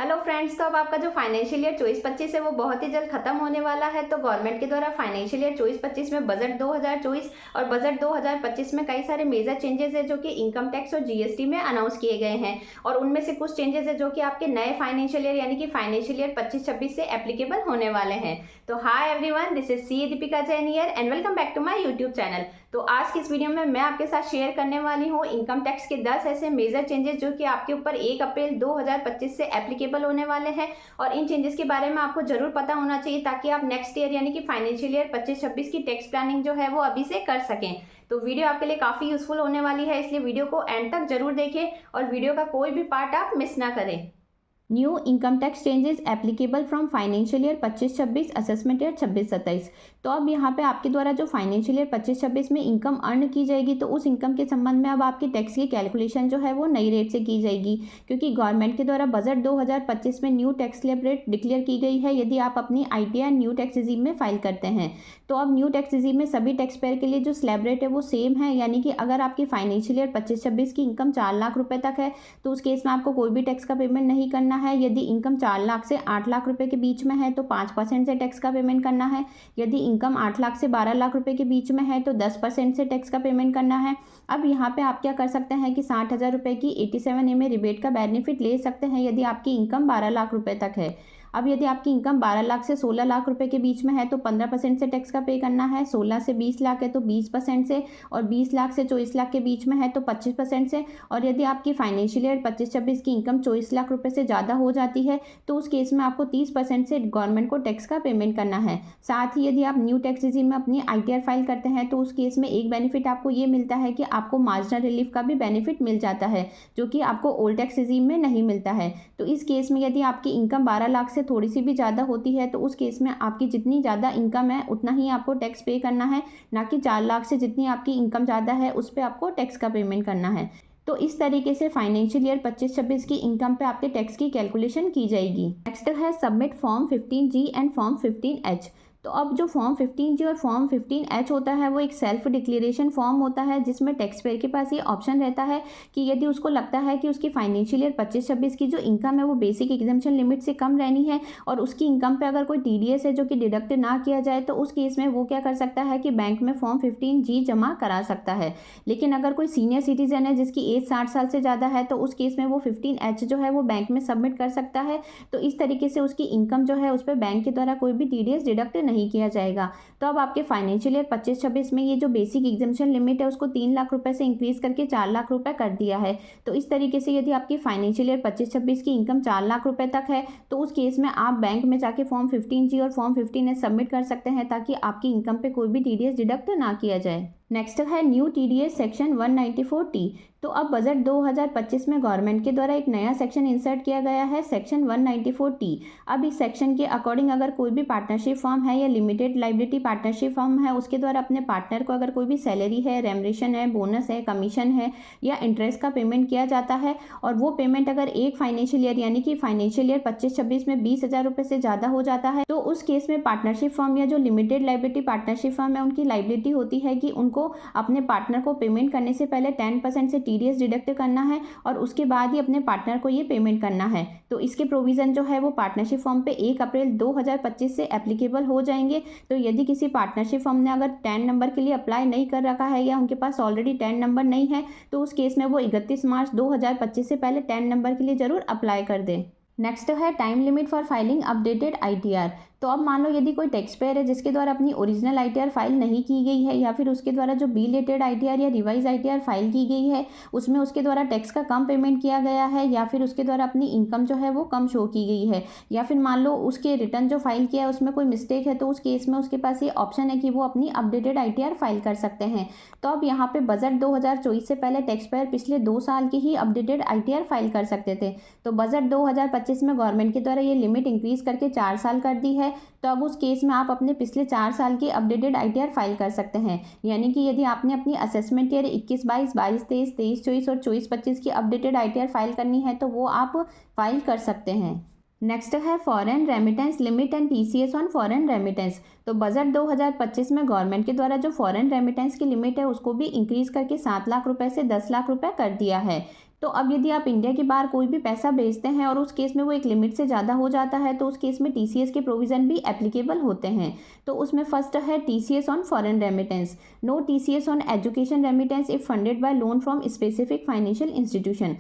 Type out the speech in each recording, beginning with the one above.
Hello friends, तो अब आपका जो फाइनेंशियल ईयर 24-25 है वो बहुत ही जल्द खत्म होने वाला है। तो गवर्नमेंट के द्वारा फाइनेंशियल ईयर 24-25 में बजट 2024 और बजट 2025 में कई सारे मेजर चेंजेस है जो कि इनकम टैक्स और जीएसटी में अनाउंस किए गए हैं। और उनमें से कुछ चेंजेस है जो कि आपके नए फाइनेंशियल ईयर यानी कि फाइनेंशियल ईयर 25-26 से एप्लीकेबल होने वाले हैं। तो hi everyone, this is C Deepika Jain here and welcome back to my YouTube channel. तो आज की इस वीडियो में मैं आपके साथ शेयर करने वाली हूँ इनकम टैक्स के 10 ऐसे मेजर चेंजेस जो कि आपके ऊपर 1 अप्रैल 2025 से एप्लीकेबल होने वाले हैं। और इन चेंजेस के बारे में आपको जरूर पता होना चाहिए ताकि आप नेक्स्ट ईयर यानी कि फाइनेंशियल ईयर 25-26 की टैक्स प्लानिंग जो है वो अभी से कर सकें। तो वीडियो आपके लिए काफ़ी यूजफुल होने वाली है, इसलिए वीडियो को एंड तक जरूर देखें और वीडियो का कोई भी पार्ट आप मिस ना करें। New income tax changes applicable from financial year 25-26 assessment year 26-27। तो अब यहाँ पे आपके द्वारा जो फाइनेंशियल ईयर 25-26 में इनकम अर्न की जाएगी तो उस इनकम के संबंध में अब आपकी टैक्स की कैलकुलेशन जो है वो नई रेट से की जाएगी, क्योंकि गवर्नमेंट के द्वारा बजट 2025 में new tax slab rate declare की गई है यदि आप अपनी ITR न्यू टैक्स रिजीम में फाइल करते हैं। तो अब न्यू टैक्स रिजीम में सभी टैक्स पेयर के लिए जो स्लैब रेट है वो सेम है, यानी कि अगर आपकी फाइनेंशियल ईयर 25-26 की इनकम 4 लाख रुपए तक है तो उस केस में आपको कोई भी टैक्स का पेमेंट नहीं करना है। यदि इनकम 4 लाख से 8 लाख रुपए के बीच में है तो 5% से टैक्स का पेमेंट करना है। यदि इनकम 8 लाख से 12 लाख रुपए के बीच में है तो 10% से टैक्स का पेमेंट करना है। अब यहाँ पे आप क्या कर सकते हैं कि 60,000 रुपए की 87A रिबेट का बेनिफिट ले सकते हैं यदि आपकी इनकम 12 लाख रुपए तक है। अब यदि आपकी इनकम 12 लाख से 16 लाख रुपए के बीच में है तो 15% से टैक्स का पे करना है। 16 से 20 लाख है तो 20% से, और 20 लाख से 24 लाख के बीच में है तो 25% से। और यदि आपकी फाइनेंशियल ईयर 25-26 की इनकम 24 लाख रुपए से ज़्यादा हो जाती है तो उस केस में आपको 30% से गवर्नमेंट को टैक्स का पेमेंट करना है। साथ ही यदि आप न्यू टैक्स रिजीम में अपनी ITR फाइल करते हैं तो उस केस में एक बेनिफिट आपको ये मिलता है कि आपको मार्जिनल रिलीफ का भी बेनिफिट मिल जाता है, जो कि आपको ओल्ड टैक्स रिजीम में नहीं मिलता है। तो इस केस में यदि आपकी इनकम 12 लाख से थोड़ी सी भी ज़्यादा होती है तो उस केस में आपकी जितनी ज़्यादा इनकम है उतना ही आपको टैक्स पे करना है, ना कि 4 लाख से जितनी आपकी इनकम ज़्यादा है उस पर आपको टैक्स का पेमेंट करना है। तो इस तरीके से फाइनेंशियल ईयर 25-26 की इनकम पे आपके टैक्स की कैलकुलेशन की जाएगी। नेक्स्ट है submit form 15G and form 15H। तो अब जो फॉर्म 15G और फॉर्म 15H होता है वो एक सेल्फ डिक्लेरेशन फॉर्म होता है जिसमें टैक्स पेयर के पास ये ऑप्शन रहता है कि यदि उसको लगता है कि उसकी फाइनेंशियल ईयर 25-26 की जो इनकम है वो बेसिक एग्जम्पशन लिमिट से कम रहनी है और उसकी इनकम पे अगर कोई TDS है जो कि डिडक्ट ना किया जाए तो उस केस में वो क्या कर सकता है कि बैंक में फॉर्म 15G जमा करा सकता है। लेकिन अगर कोई सीनियर सिटीजन है जिसकी एज 60 साल से ज़्यादा है तो उस केस में वो 15H जो है वो बैंक में सबमिट कर सकता है। तो इस तरीके से उसकी इनकम जो है उस पर बैंक के द्वारा कोई भी TDS डिडक्ट नहीं किया जाएगा। तो अब आपके फाइनेंशियल ईयर 25-26 में ये जो बेसिक एग्जम्पशन लिमिट है उसको 3 लाख रुपए से इंक्रीज करके 4 लाख रुपए कर दिया है। तो इस तरीके से यदि आपकी फाइनेंशियल ईयर 25-26 की इनकम 4 लाख रुपए तक है तो उस केस में आप बैंक में जाके फॉर्म 15G और फॉर्म 15H सबमिट कर सकते हैं ताकि आपकी इनकम पे कोई भी TDS डिडक्ट ना किया जाए। नेक्स्ट है न्यू TDS सेक्शन 194T। तो अब बजट 2025 में गवर्नमेंट के द्वारा एक नया सेक्शन इंसर्ट किया गया है, सेक्शन 194T। अब इस सेक्शन के अकॉर्डिंग अगर कोई भी पार्टनरशिप फर्म है या लिमिटेड लाइबिलिटी पार्टनरशिप फर्म है उसके द्वारा अपने पार्टनर को अगर कोई भी सैलरी है, रेमरेशन है, बोनस है, कमीशन है या इंटरेस्ट का पेमेंट किया जाता है और वो पेमेंट अगर एक फाइनेंशियल ईयर यानी कि फाइनेंशियल ईयर 25-26 में 20,000 रुपये से ज़्यादा हो जाता है तो उस केस में पार्टनरशिप फर्म या जो लिमिटेड लाइबिलिटी पार्टनरशिप फर्म है उनकी लाइबिलिटी होती है कि उनको अपने पार्टनर को पेमेंट करने से पहले 10% से TDS डिडक्ट करना है और उसके बाद ही अपने पार्टनर को ये पेमेंट करना है। तो इसके प्रोविज़न जो है वो पार्टनरशिप फर्म पे 1 अप्रैल 2025 से एप्लीकेबल हो जाएंगे। तो यदि किसी पार्टनरशिप फर्म ने अगर 10 नंबर के लिए अप्लाई नहीं कर रखा है या उनके पास ऑलरेडी 10 नंबर नहीं है तो उस केस में वो 31 मार्च 2025 से पहले 10 नंबर के लिए ज़रूर अप्लाई कर दें। नेक्स्ट है time limit for filing updated ITR। तो अब मान लो यदि कोई टैक्स पेयर है जिसके द्वारा अपनी ओरिजिनल ITR फाइल नहीं की गई है या फिर उसके द्वारा जो बिलेटेड ITR या रिवाइज ITR फाइल की गई है उसमें उसके द्वारा टैक्स का कम पेमेंट किया गया है या फिर उसके द्वारा अपनी इनकम जो है वो कम शो की गई है या फिर मान लो उसके रिटर्न जो फाइल किया है उसमें कोई मिस्टेक है तो उस केस में उसके पास ये ऑप्शन है कि वो अपनी अपडेटेड ITR फाइल कर सकते हैं। तो अब यहाँ पे बजट 2024 से पहले टैक्स पेयर पिछले 2 साल की ही अपडेटेड ITR फाइल कर सकते थे। तो बजट 2025 में गवर्नमेंट के द्वारा ये लिमिट इंक्रीज करके 4 साल कर दी है। तो अब उस केस में आप अपने पिछले 4 साल की अपडेटेड ITR फाइल कर सकते हैं, यानी कि यदि आपने अपनी असेसमेंट ईयर 21-22, 22-23, 23-24 और 24-25 की अपडेटेड ITR फाइल करनी है तो वो आप फाइल कर सकते हैं। नेक्स्ट है foreign remittance limit and TCS on foreign remittance. तो बजट 2025 में गवर्नमेंट के द्वारा जो फॉरेन रेमिटेंस की लिमिट है उसको भी इंक्रीज करके 7 लाख रुपए से 10 लाख रुपए कर दिया है। तो अब यदि आप इंडिया के बाहर कोई भी पैसा भेजते हैं और उस केस में वो एक लिमिट से ज़्यादा हो जाता है तो उस केस में टीसीएस के प्रोविज़न भी एप्लीकेबल होते हैं। तो उसमें फर्स्ट है TCS on foreign remittance. No TCS on education remittance if funded by loan from specific financial institution.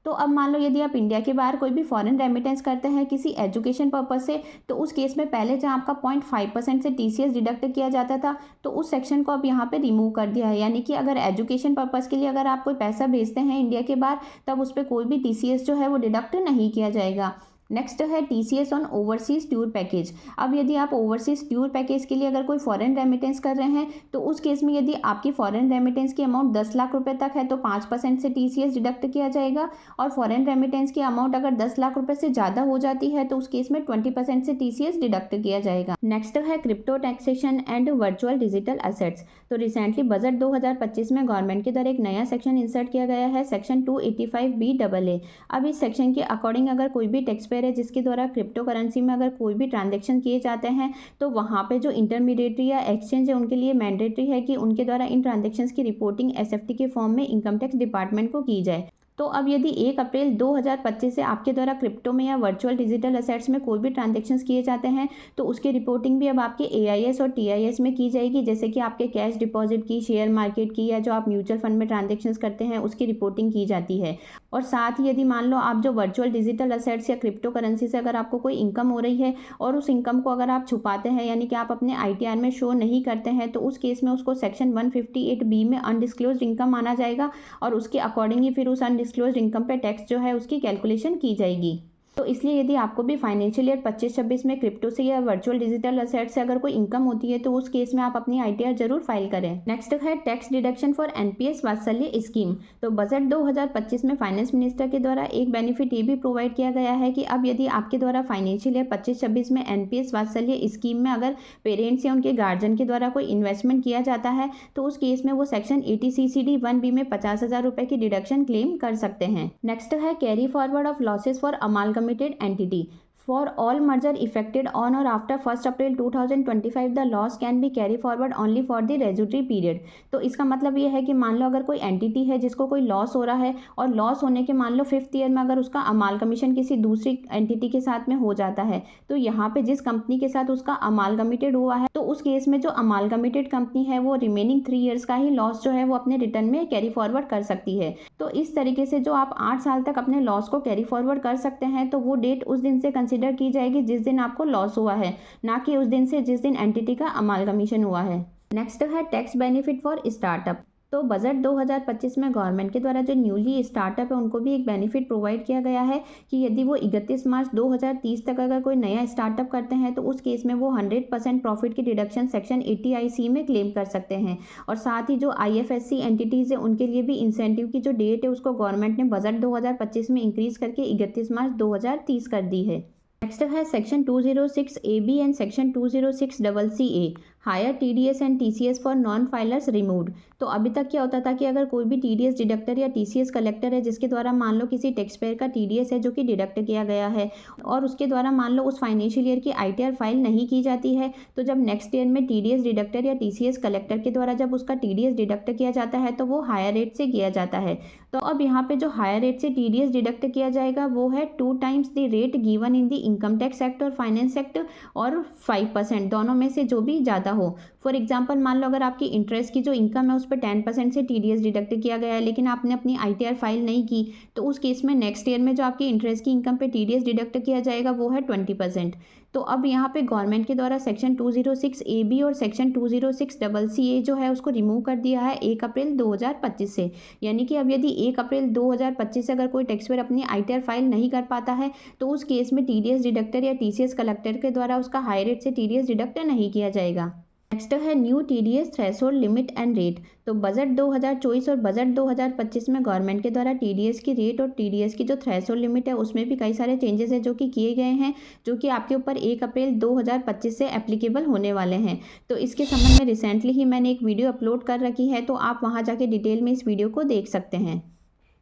तो अब मान लो यदि आप इंडिया के बाहर कोई भी फॉरेन रेमिटेंस करते हैं किसी एजुकेशन पर्पज से, तो उस केस में पहले जहां आपका 0.5% से टीसीएस डिडक्ट किया जाता था, तो उस सेक्शन को अब यहाँ पे रिमूव कर दिया है। यानी कि अगर एजुकेशन पर्पज़ के लिए अगर आप कोई पैसा भेजते हैं इंडिया के बाहर, तब उस पर कोई भी टीसीएस जो है वो डिडक्ट नहीं किया जाएगा। नेक्स्ट है TCS on overseas tour package. अब यदि आप ओवरसीज टूर पैकेज के लिए अगर कोई फॉरेन रेमिटेंस कर रहे हैं, तो उस केस में यदि आपकी फॉरेन रेमिटेंस की अमाउंट 10 लाख रुपए तक है तो 5% से टीसीएस डिडक्ट किया जाएगा, और फॉरेन रेमिटेंस की अमाउंट अगर 10 लाख रुपए से ज़्यादा हो जाती है तो उस केस में 20% से टीसीएस डिडक्ट किया जाएगा। नेक्स्ट है crypto taxation and virtual digital assets. तो रिसेंटली बजट 2025 में गवर्नमेंट के द्वारा एक नया सेक्शन इंसर्ट किया गया है, सेक्शन 285BAA। अब इस सेक्शन के अकॉर्डिंग अगर कोई भी टैक्स पेयर है जिसके द्वारा क्रिप्टो करेंसी में अगर कोई भी ट्रांजैक्शन किए जाते हैं, तो वहाँ पे जो इंटरमीडिएटरी या एक्सचेंज है उनके लिए मैंडेटरी है कि उनके द्वारा इन ट्रांजैक्शंस की रिपोर्टिंग एसएफटी के फॉर्म में इनकम टैक्स डिपार्टमेंट को की जाए। तो अब यदि 1 अप्रैल 2025 से आपके द्वारा क्रिप्टो में या वर्चुअल डिजिटल एसेट्स में कोई भी ट्रांजैक्शंस किए जाते हैं, तो उसकी रिपोर्टिंग भी अब आपके एआईएस और टीआईएस में की जाएगी। जैसे कि आपके कैश डिपॉजिट की, शेयर मार्केट की, या जो आप म्यूचुअल फंड में ट्रांजैक्शंस करते हैं उसकी रिपोर्टिंग की जाती है। और साथ ही यदि मान लो आप जो वर्चुअल डिजिटल एसेट्स या क्रिप्टो करेंसी से अगर आपको कोई इनकम हो रही है और उस इनकम को अगर आप छुपाते हैं, यानी कि आप अपने आईटीआर में शो नहीं करते हैं, तो उस केस में उसको सेक्शन 158B में अनडिस्क्लोज्ड इनकम माना जाएगा, और उसके अकॉर्डिंग ही फिर उस अनडिस्क्लोज्ड इनकम पे टैक्स जो है उसकी कैलकुलेशन की जाएगी। तो इसलिए यदि आपको भी फाइनेंशियल ईयर 25-26 में क्रिप्टो से या वर्चुअल डिजिटल एसेट से अगर कोई इनकम होती है, तो उस केस में आप अपनी आईटीआर जरूर फाइल करें। नेक्स्ट है टैक्स डिडक्शन फॉर एनपीएस वात्सल्य स्कीम। तो बजट 2025 में फाइनेंस मिनिस्टर के द्वारा एक बेनिफिट ये भी प्रोवाइड किया गया है कि अब यदि आपके द्वारा फाइनेंशियल ईयर 25-26 में एनपीएस वात्सल्य स्कीम में अगर पेरेंट्स या उनके गार्जियन के द्वारा कोई इन्वेस्टमेंट किया जाता है, तो उस केस में वो सेक्शन 80CCD-1B में 50,000 रुपए की डिडक्शन क्लेम कर सकते हैं। नेक्स्ट है carry forward of losses for amalgamated entity. For all merger effected on or after 1 April 2025, the loss can be carry forward only for the residuary period। तो इसका मतलब ये है कि मान लो अगर कोई एंटिटी है जिसको कोई लॉस हो रहा है, और लॉस होने के मान लो 5th ईयर में अगर उसका अमालगमेशन किसी दूसरी एंटिटी के साथ में हो जाता है, तो यहाँ पे जिस कंपनी के साथ उसका अमालगमेटेड हुआ है, तो उस केस में जो अमालगमेटेड कंपनी है वो रिमेनिंग 3 ईयर्स का ही लॉस जो है वो अपने रिटर्न में कैरी फॉरवर्ड कर सकती है। तो इस तरीके से जो आप 8 साल तक अपने लॉस को कैरी फॉरवर्ड कर सकते हैं, तो वो डेट उस दिन से कंसिडर की जाएगी जिस दिन आपको लॉस हुआ है, ना कि उस दिन से जिस दिन एंटिटी का अमालगमेशन हुआ है। नेक्स्ट है टैक्स बेनिफिट फॉर स्टार्टअप। तो बजट 2025 में गवर्नमेंट के द्वारा जो न्यूली स्टार्टअप है उनको भी एक बेनिफिट प्रोवाइड किया गया है कि यदि वो 31 मार्च 2030 तक अगर कोई नया स्टार्टअप करते हैं, तो उस केस में वो 100% प्रॉफिट की डिडक्शन सेक्शन 80IC में क्लेम कर सकते हैं। और साथ ही जो IFSC एंटिटीज़ है उनके लिए भी इंसेंटिव की जो डेट है उसको गवर्नमेंट ने बजट 2025 में इंक्रीज करके 31 मार्च 2030 कर दी है। नेक्स्ट है section 206AB and section 206CCA, higher TDS and TCS for non filers removed. तो अभी तक क्या होता था कि अगर कोई भी TDS डिडक्टर या TCS कलेक्टर है जिसके द्वारा मान लो किसी टैक्स पेयर का TDS है जो कि डिडक्ट किया गया है, और उसके द्वारा मान लो उस फाइनेंशियल ईयर की ITR फाइल नहीं की जाती है, तो जब नेक्स्ट ईयर में TDS डिडक्टर या TCS कलेक्टर के द्वारा जब उसका TDS डिडक्ट किया जाता है तो वो हायर रेट से किया जाता है। तो अब यहाँ पे जो हायर रेट से TDS डिडक्ट किया जाएगा वो है 2 times the rate given in the income tax act और फाइनेंस एक्ट, और 5% दोनों में से जो भी ज़्यादा हो। फॉर एग्जांपल मान लो अगर आपकी इंटरेस्ट की जो इनकम है उस पर 10% से TDS डिडक्ट किया गया है, लेकिन आपने अपनी ITR फाइल नहीं की, तो उस केस में नेक्स्ट ईयर में जो आपकी इंटरेस्ट की इनकम पे TDS डिडक्ट किया जाएगा वो है 20%। तो अब यहाँ पे गवर्नमेंट के द्वारा सेक्शन 206AB और सेक्शन 206CCA जो है उसको रिमूव कर दिया है 1 अप्रैल 2025 से। यानी कि अब यदि 1 अप्रैल 2025 से अगर कोई टैक्स पेयर अपनी ITR फाइल नहीं कर पाता है, तो उस केस में TDS डिडक्टर या TCS कलेक्टर के द्वारा उसका हाई रेट से TDS डिडक्ट नहीं किया जाएगा। नेक्स्ट है new TDS threshold limit and rate. तो बजट 2024 और बजट 2025 में गवर्नमेंट के द्वारा TDS की रेट और TDS की जो थ्रेशोल्ड लिमिट है उसमें भी कई सारे चेंजेस है जो कि किए गए हैं, जो कि आपके ऊपर 1 अप्रैल 2025 से एप्लीकेबल होने वाले हैं। तो इसके संबंध में रिसेंटली ही मैंने एक वीडियो अपलोड कर रखी है, तो आप वहाँ जाके डिटेल में इस वीडियो को देख सकते हैं।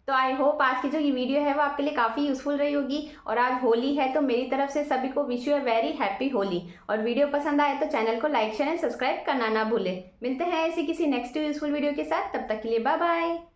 तो आई होप आज की जो ये वीडियो है वो आपके लिए काफ़ी यूज़फुल रही होगी। और आज होली है तो मेरी तरफ से सभी को wish you a very happy Holi. और वीडियो पसंद आए तो चैनल को लाइक शेयर एंड सब्सक्राइब करना ना भूलें। मिलते हैं ऐसी किसी नेक्स्ट यूज़फुल वीडियो के साथ, तब तक के लिए बाय बाय।